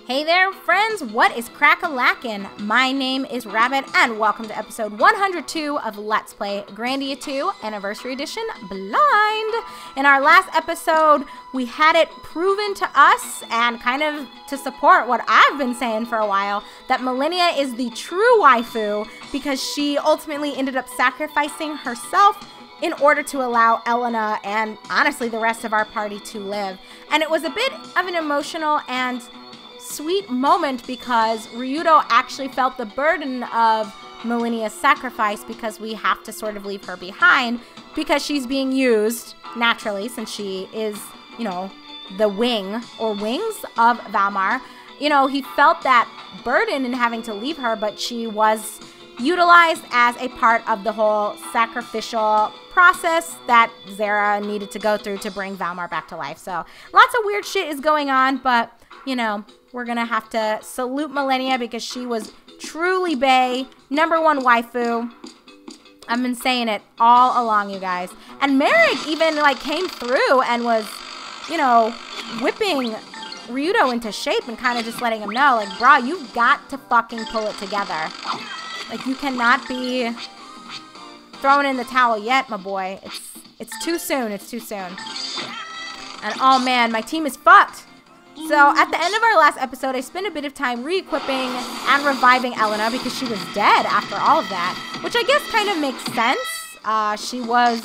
Hey there, friends! What is crack-a-lackin'? My name is Rabbit, and welcome to episode 102 of Let's Play Grandia 2 Anniversary Edition Blind. In our last episode, we had it proven to us, and kind of to support what I've been saying for a while, that Millennia is the true waifu because she ultimately ended up sacrificing herself in order to allow Elena and honestly the rest of our party to live. And it was a bit of an emotional and sweet moment because Ryudo actually felt the burden of Millennia's sacrifice because we have to sort of leave her behind because she's being used naturally since she is, you know, the wing or wings of Valmar. You know, he felt that burden in having to leave her, but she was utilized as a part of the whole sacrificial process that Zara needed to go through to bring Valmar back to life. So lots of weird shit is going on, but, you know, we're going to have to salute Millennia because she was truly bae, #1 waifu. I've been saying it all along, you guys. And Merrick even, like, came through and was, you know, whipping Ryudo into shape and kind of just letting him know, like, brah, you've got to fucking pull it together. Like, you cannot be throwing in the towel yet, my boy. It's too soon. It's too soon. And, oh, man, my team is fucked. So, at the end of our last episode, I spent a bit of time re-equipping and reviving Elena because she was dead after all of that, which I guess kind of makes sense. She was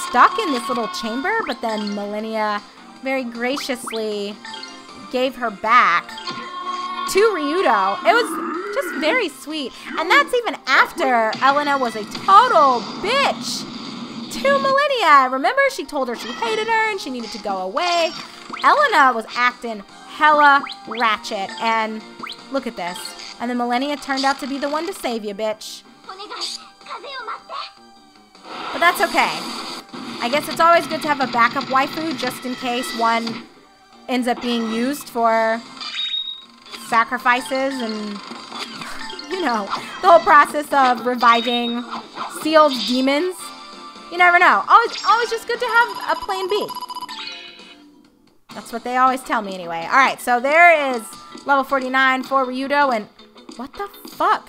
stuck in this little chamber, but then Millennia very graciously gave her back to Ryudo. It was just very sweet. And that's even after Elena was a total bitch to Millennia. Remember, she told her she hated her and she needed to go away. Elena was acting hella ratchet, and look at this. And then Millennia turned out to be the one to save you, bitch. But that's okay. I guess it's always good to have a backup waifu just in case one ends up being used for sacrifices and, you know, the whole process of reviving sealed demons. You never know. Always just good to have a plan B. That's what they always tell me anyway. Alright, so there is level 49 for Ryudo, and what the fuck?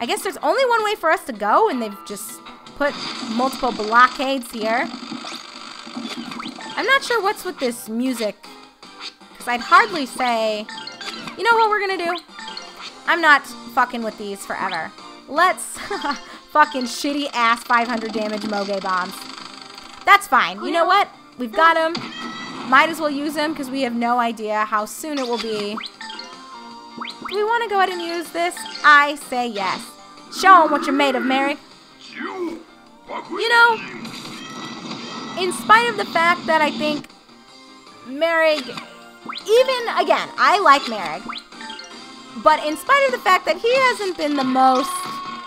I guess there's only one way for us to go, and they've just put multiple blockades here. I'm not sure what's with this music, because I'd hardly say, you know what we're gonna do? I'm not fucking with these forever. Let's fucking shitty ass 500 damage Moge bombs. That's fine. You know what? We've got them. Might as well use them because we have no idea how soon it will be. Do we want to go ahead and use this? I say yes. Show them what you're made of, Merrick. You know, in spite of the fact that I think Merrick, even, again, I like Merrick, but in spite of the fact that he hasn't been the most,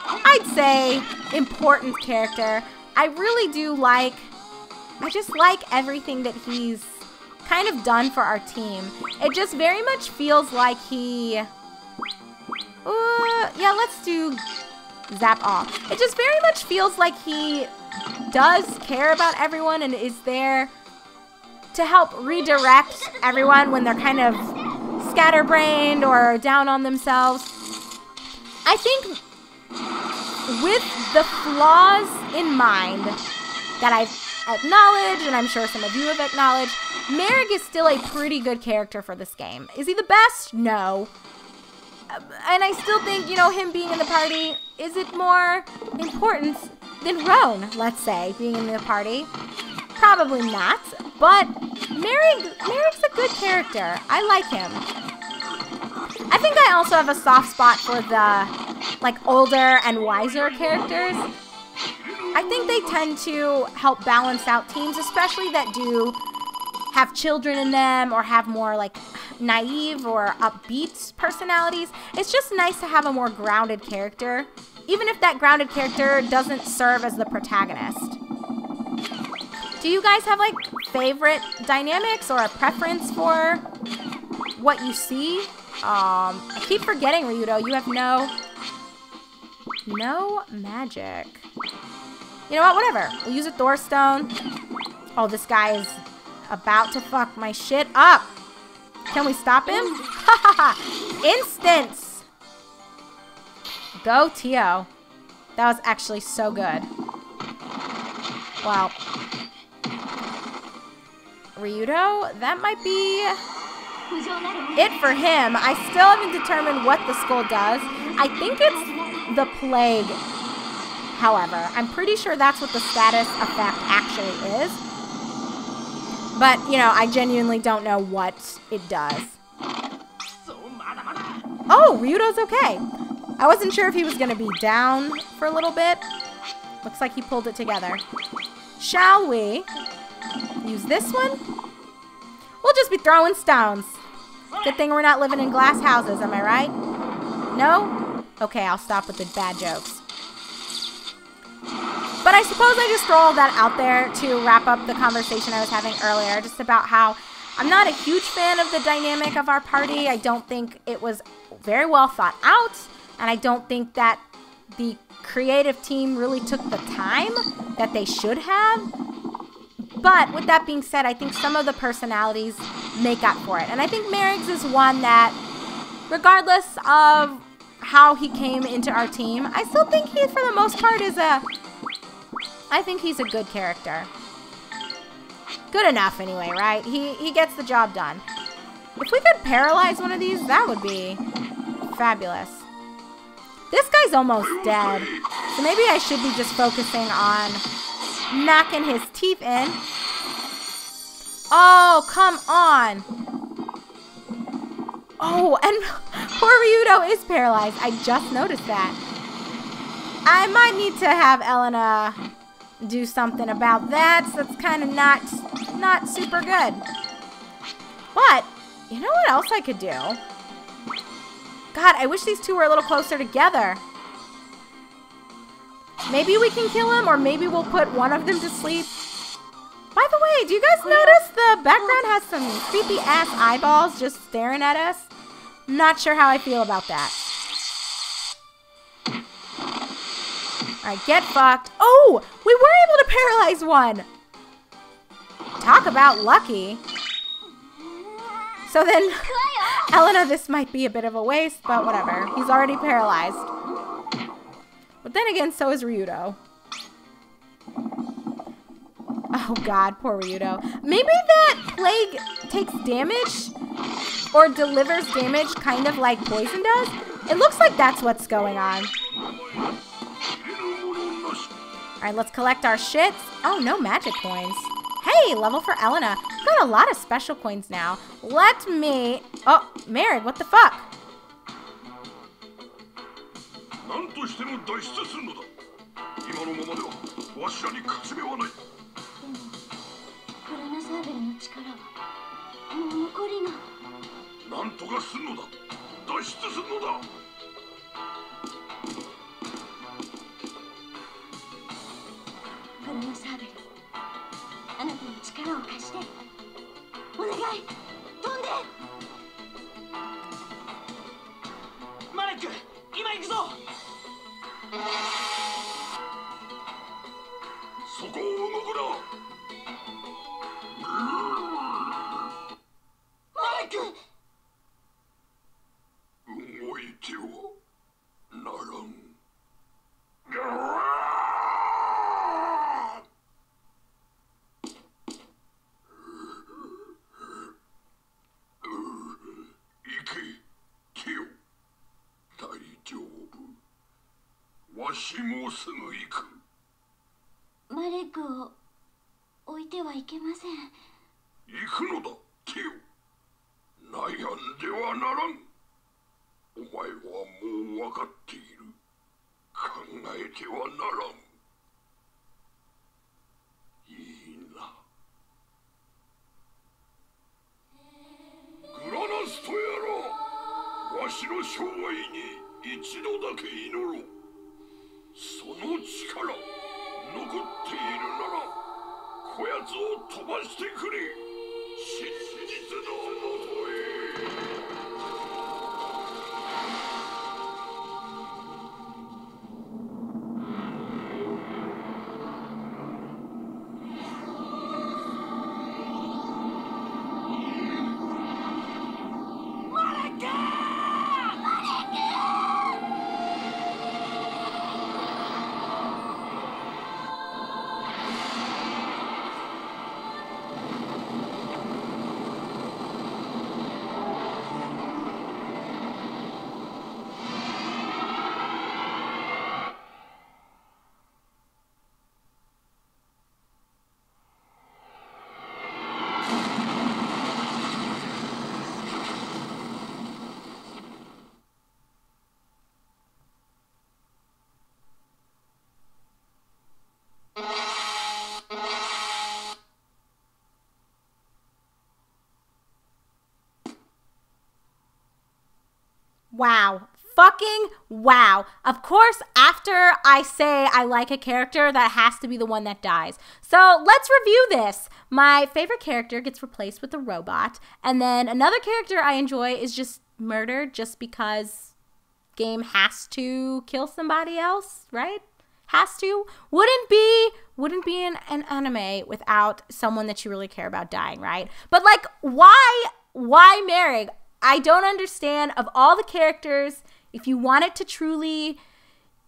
I'd say, important character, I really do like, I just like everything that he's kind of done for our team. It just very much feels like he, yeah, let's do zap off. It just very much feels like he does care about everyone and is there to help redirect everyone when they're kind of scatterbrained or down on themselves. I think with the flaws in mind that I've acknowledged, and I'm sure some of you have acknowledged, Merrick is still a pretty good character for this game. Is he the best? No. And I still think, you know, him being in the party, is it more important than Roan, let's say, being in the party? Probably not. But Merrick's a good character. I like him. I think I also have a soft spot for the, like, older and wiser characters. I think they tend to help balance out teams, especially that do have children in them or have more like naive or upbeat personalities. It's just nice to have a more grounded character, even if that grounded character doesn't serve as the protagonist. Do you guys have like favorite dynamics or a preference for what you see? I keep forgetting, Ryudo, you have no magic. You know what, whatever. We'll use a Thorstone. Oh, this guy is about to fuck my shit up. Can we stop him? Ha ha ha! Instance! Go, Tio. That was actually so good. Wow. Ryudo, that might be it for him. I still haven't determined what the skull does. I think it's the plague, however. I'm pretty sure that's what the status effect actually is. But, you know, I genuinely don't know what it does. Oh, Ryudo's okay. I wasn't sure if he was going to be down for a little bit. Looks like he pulled it together. Shall we use this one? We'll just be throwing stones. Good thing we're not living in glass houses, am I right? No? Okay, I'll stop with the bad jokes. But I suppose I just throw all that out there to wrap up the conversation I was having earlier, just about how I'm not a huge fan of the dynamic of our party. I don't think it was very well thought out, and I don't think that the creative team really took the time that they should have. But with that being said, I think some of the personalities make up for it. And I think Merrick's is one that, regardless of how he came into our team, I still think he, for the most part, I think he's a good character. Good enough anyway, right? He gets the job done. If we could paralyze one of these, that would be fabulous. This guy's almost dead. So maybe I should be just focusing on knocking his teeth in. Oh, come on. Oh, and poor Ryudo is paralyzed. I just noticed that. I might need to have Elena do something about that. So that's kind of not super good. But, you know what else I could do? God, I wish these two were a little closer together. Maybe we can kill him, or maybe we'll put one of them to sleep. By the way, do you guys notice the background has some creepy ass eyeballs just staring at us? Not sure how I feel about that. Alright, get fucked. Oh, we were able to paralyze one. Talk about lucky. So then, Elena, this might be a bit of a waste, but whatever. He's already paralyzed. But then again, so is Ryudo. Oh god, poor Ryudo. Maybe that plague takes damage or delivers damage kind of like poison does. It looks like that's what's going on. Alright, let's collect our shits. Oh, no magic coins. Hey, level for Elena. Got a lot of special coins now. Let me... Oh, Merid, what the fuck? Wow. Fucking wow. Of course, after I say I like a character, that has to be the one that dies. So let's review this. My favorite character gets replaced with a robot. And then another character I enjoy is just murdered just because game has to kill somebody else, right? Has to. Wouldn't be an anime without someone that you really care about dying, right? But like, why Merrick? I don't understand. Of all the characters, if you want it to truly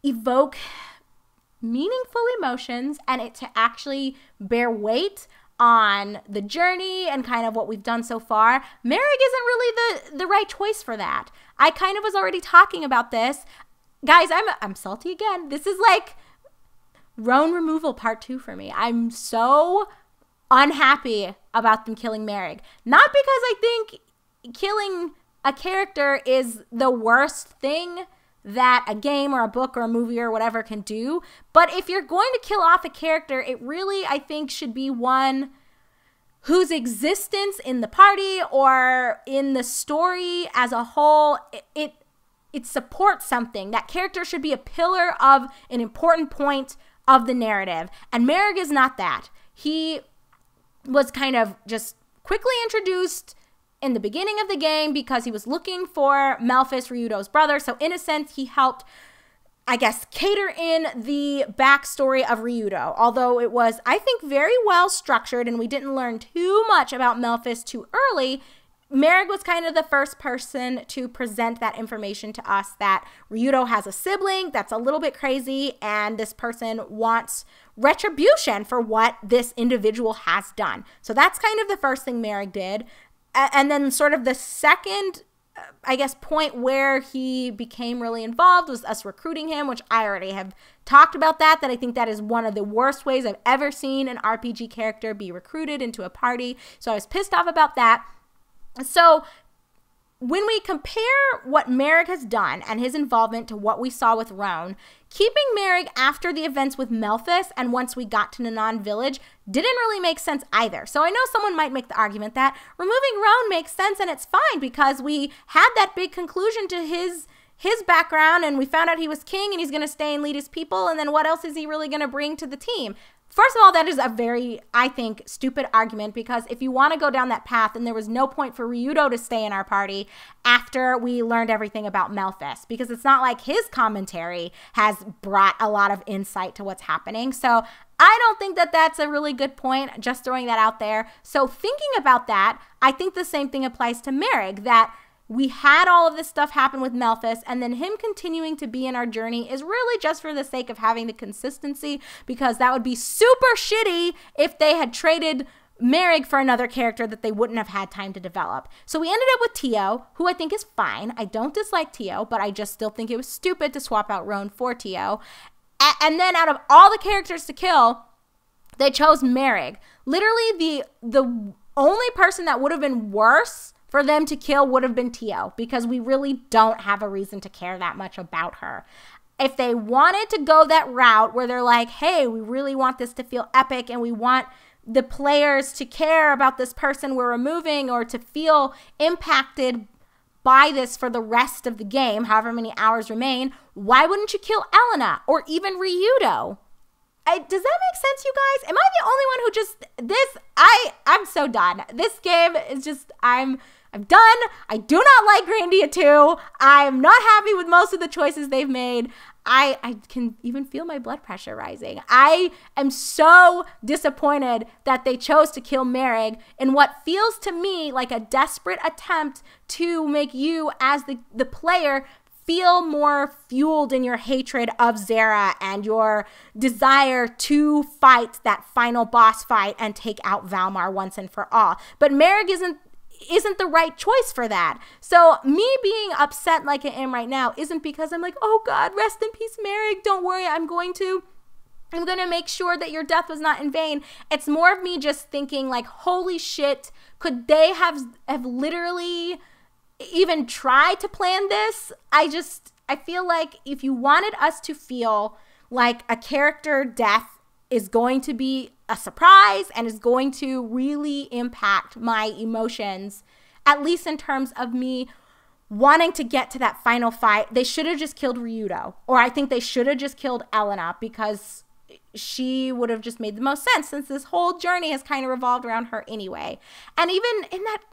evoke meaningful emotions and it to actually bear weight on the journey and kind of what we've done so far, Merrick isn't really the right choice for that. I kind of was already talking about this. Guys, I'm salty again. This is like Roan removal part 2 for me. I'm so unhappy about them killing Merrick. Not because I think killing a character is the worst thing that a game or a book or a movie or whatever can do. But if you're going to kill off a character, it really, I think, should be one whose existence in the party or in the story as a whole, it supports something. That character should be a pillar of an important point of the narrative. And Merrick is not that. He was kind of just quickly introduced in the beginning of the game because he was looking for Melphis, Ryudo's brother. So in a sense, he helped, I guess, cater in the backstory of Ryudo. Although it was, I think, very well structured and we didn't learn too much about Melphis too early, Merrick was kind of the first person to present that information to us that Ryudo has a sibling that's a little bit crazy and this person wants retribution for what this individual has done. So that's kind of the first thing Merrick did. And then sort of the second, I guess, point where he became really involved was us recruiting him, which I already have talked about that I think that is one of the worst ways I've ever seen an RPG character be recruited into a party. So I was pissed off about that. So when we compare what Merrick has done and his involvement to what we saw with Roan, keeping Merrick after the events with Melphis and once we got to Nanan Village didn't really make sense either. So I know someone might make the argument that removing Roan makes sense and it's fine because we had that big conclusion to his background and we found out he was king and he's going to stay and lead his people, and then what else is he really going to bring to the team? First of all, that is a very, I think, stupid argument because if you want to go down that path, then there was no point for Ryudo to stay in our party after we learned everything about Melphis, because it's not like his commentary has brought a lot of insight to what's happening. So I don't think that that's a really good point, just throwing that out there. So thinking about that, I think the same thing applies to Merrick, that we had all of this stuff happen with Melphis, and then him continuing to be in our journey is really just for the sake of having the consistency, because that would be super shitty if they had traded Merrick for another character that they wouldn't have had time to develop. So we ended up with Tio, who I think is fine. I don't dislike Tio, but I just still think it was stupid to swap out Roan for Tio. And then out of all the characters to kill, they chose Merrick. Literally the only person that would have been worse for them to kill would have been Tio, because we really don't have a reason to care that much about her. If they wanted to go that route where they're like, hey, we really want this to feel epic and we want the players to care about this person we're removing or to feel impacted by this for the rest of the game, however many hours remain, why wouldn't you kill Elena or even Ryudo? Does that make sense, you guys? Am I the only one who just, I'm so done. This game is just, I'm done. I do not like Grandia 2. I'm not happy with most of the choices they've made. I can even feel my blood pressure rising. I am so disappointed that they chose to kill Merrick in what feels to me like a desperate attempt to make you, as the player, feel more fueled in your hatred of Zera and your desire to fight that final boss fight and take out Valmar once and for all. But Merrick isn't the right choice for that. So me being upset like I am right now isn't because I'm like, oh God, rest in peace, Merrick. Don't worry, I'm going to make sure that your death was not in vain. It's more of me just thinking like, holy shit, could they have literally even try to plan this? I feel like if you wanted us to feel like a character death is going to be a surprise and is going to really impact my emotions, at least in terms of me wanting to get to that final fight, they should have just killed Ryudo. Or I think they should have just killed Elena, because she would have just made the most sense, since this whole journey has kind of revolved around her anyway. And even in that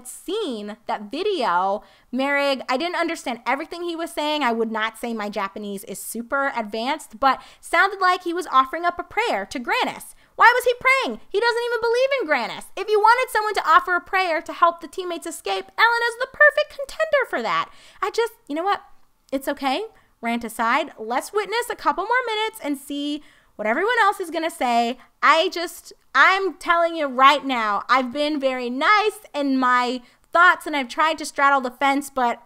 scene, that video, Merrig, I didn't understand everything he was saying. I would not say my Japanese is super advanced, but sounded like he was offering up a prayer to Granis. Why was he praying? He doesn't even believe in Granis. If you wanted someone to offer a prayer to help the teammates escape, Elena's the perfect contender for that. You know what? It's okay. Rant aside, let's witness a couple more minutes and see what everyone else is going to say. I'm telling you right now, I've been very nice in my thoughts and I've tried to straddle the fence, but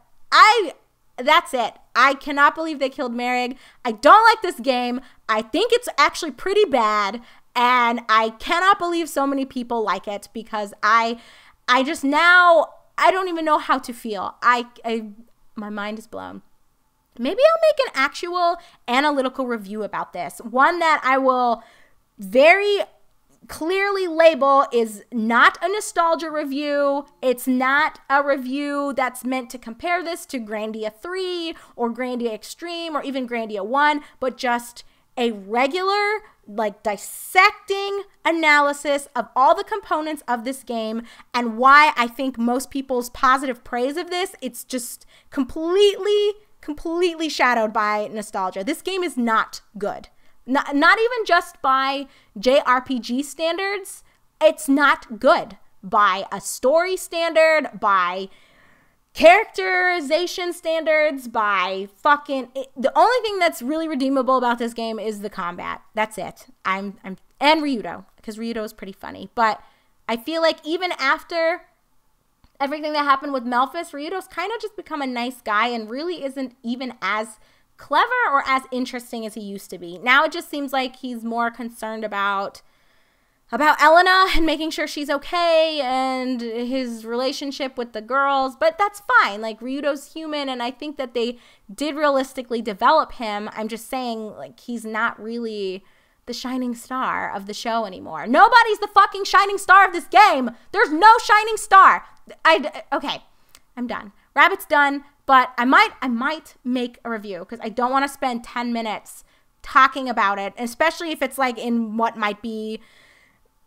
that's it. I cannot believe they killed Merrig. I don't like this game. I think it's actually pretty bad, and I cannot believe so many people like it, because I don't even know how to feel. My mind is blown. Maybe I'll make an actual analytical review about this. One that I will very clearly label is not a nostalgia review. It's not a review that's meant to compare this to Grandia 3 or Grandia Extreme or even Grandia 1, but just a regular, like, dissecting analysis of all the components of this game and why I think most people's positive praise of this, it's just completely shadowed by nostalgia. This game is not good. Not even just by JRPG standards. It's not good by a story standard, by characterization standards, by the only thing that's really redeemable about this game is the combat. That's it. And Ryudo, because Ryudo is pretty funny. But I feel like even after everything that happened with Melphis, Ryudo's kind of just become a nice guy and really isn't even as clever or as interesting as he used to be. Now it just seems like he's more concerned about Elena and making sure she's okay and his relationship with the girls, but that's fine. Like, Ryudo's human, and I think that they did realistically develop him. I'm just saying, like, he's not really the shining star of the show anymore. Nobody's the fucking shining star of this game. There's no shining star. Okay, I'm done. Rabbit's done, but I might make a review, because I don't want to spend 10 minutes talking about it, especially if it's like in what might be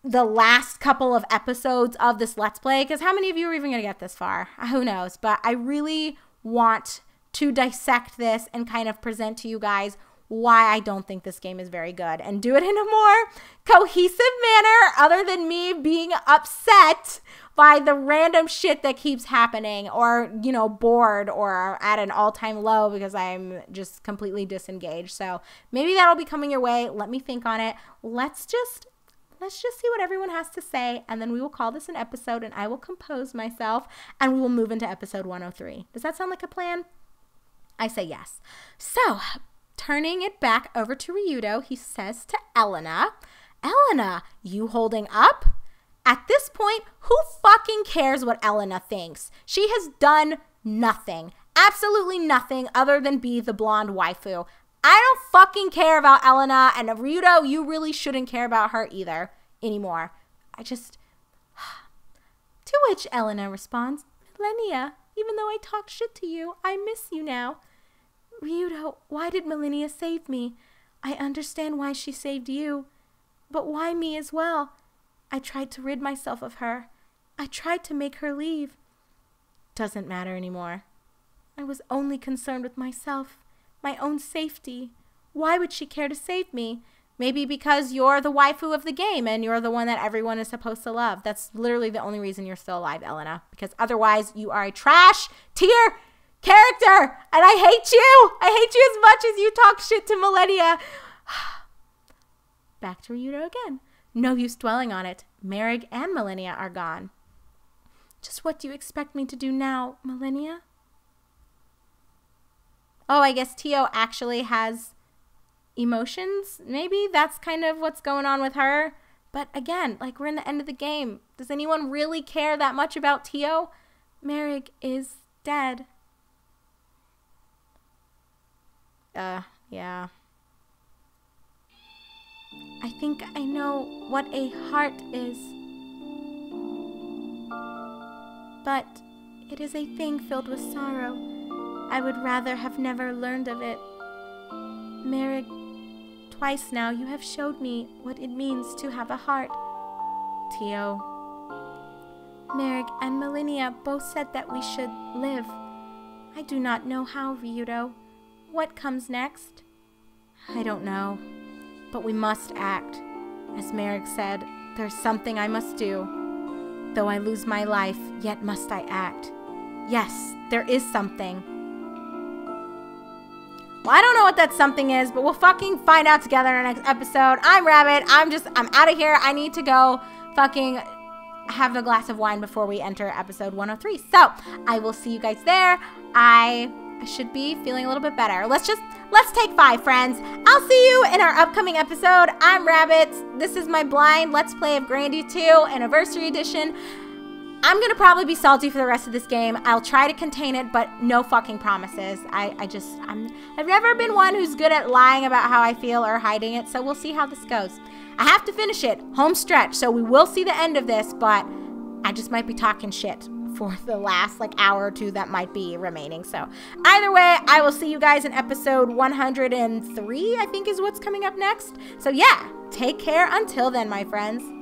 the last couple of episodes of this Let's Play, because how many of you are even going to get this far? Who knows? But I really want to dissect this and kind of present to you guys why I don't think this game is very good, and do it in a more cohesive manner other than me being upset by the random shit that keeps happening, or, you know, bored or at an all-time low because I'm just completely disengaged. So maybe that'll be coming your way. Let me think on it. Let's just see what everyone has to say, and then we will call this an episode, and I will compose myself, and we will move into episode 103. Does that sound like a plan? I say yes. So, turning it back over to Ryudo, he says to Elena, Elena, you holding up? At this point, who fucking cares what Elena thinks? She has done nothing, absolutely nothing, other than be the blonde waifu. I don't fucking care about Elena, and Ryudo, you really shouldn't care about her either anymore. To which Elena responds, Millennia, even though I talk shit to you, I miss you now. Ryudo, why did Millennia save me? I understand why she saved you, but why me as well? I tried to rid myself of her. I tried to make her leave. Doesn't matter anymore. I was only concerned with myself. My own safety. Why would she care to save me? Maybe because you're the waifu of the game and you're the one that everyone is supposed to love. That's literally the only reason you're still alive, Elena. Because otherwise you are a trash tier character and I hate you. I hate you as much as you talk shit to Millennia. Back to Ryudo again. No use dwelling on it. Merrig and Millennia are gone. Just what do you expect me to do now, Millennia? Oh, I guess Tio actually has emotions. Maybe that's kind of what's going on with her. But again, like, we're in the end of the game. Does anyone really care that much about Tio? Merrig is dead. Yeah. I think I know what a heart is. But It is a thing filled with sorrow. I would rather have never learned of it. Merrick, twice now you have showed me what it means to have a heart. Tio. Merrick and Melinia both said that we should live. I do not know how, Ryudo. What comes next? I don't know. But we must act. As Merrick said, there's something I must do. Though I lose my life, yet must I act. Yes, there is something. Well, I don't know what that something is, but we'll fucking find out together in our next episode. I'm Rabbit. I'm out of here. I need to go fucking have a glass of wine before we enter episode 103. So I will see you guys there. I should be feeling a little bit better. Let's take 5, friends. I'll see you in our upcoming episode. I'm Rabbit. This is my blind Let's Play of Grandia 2 Anniversary Edition. I'm going to probably be salty for the rest of this game. I'll try to contain it, but no fucking promises. I've never been one who's good at lying about how I feel or hiding it, so we'll see how this goes. I have to finish it, home stretch, so we will see the end of this, but I just might be talking shit for the last hour or two that might be remaining. So either way, I will see you guys in episode 103, I think is what's coming up next. So yeah, take care until then, my friends.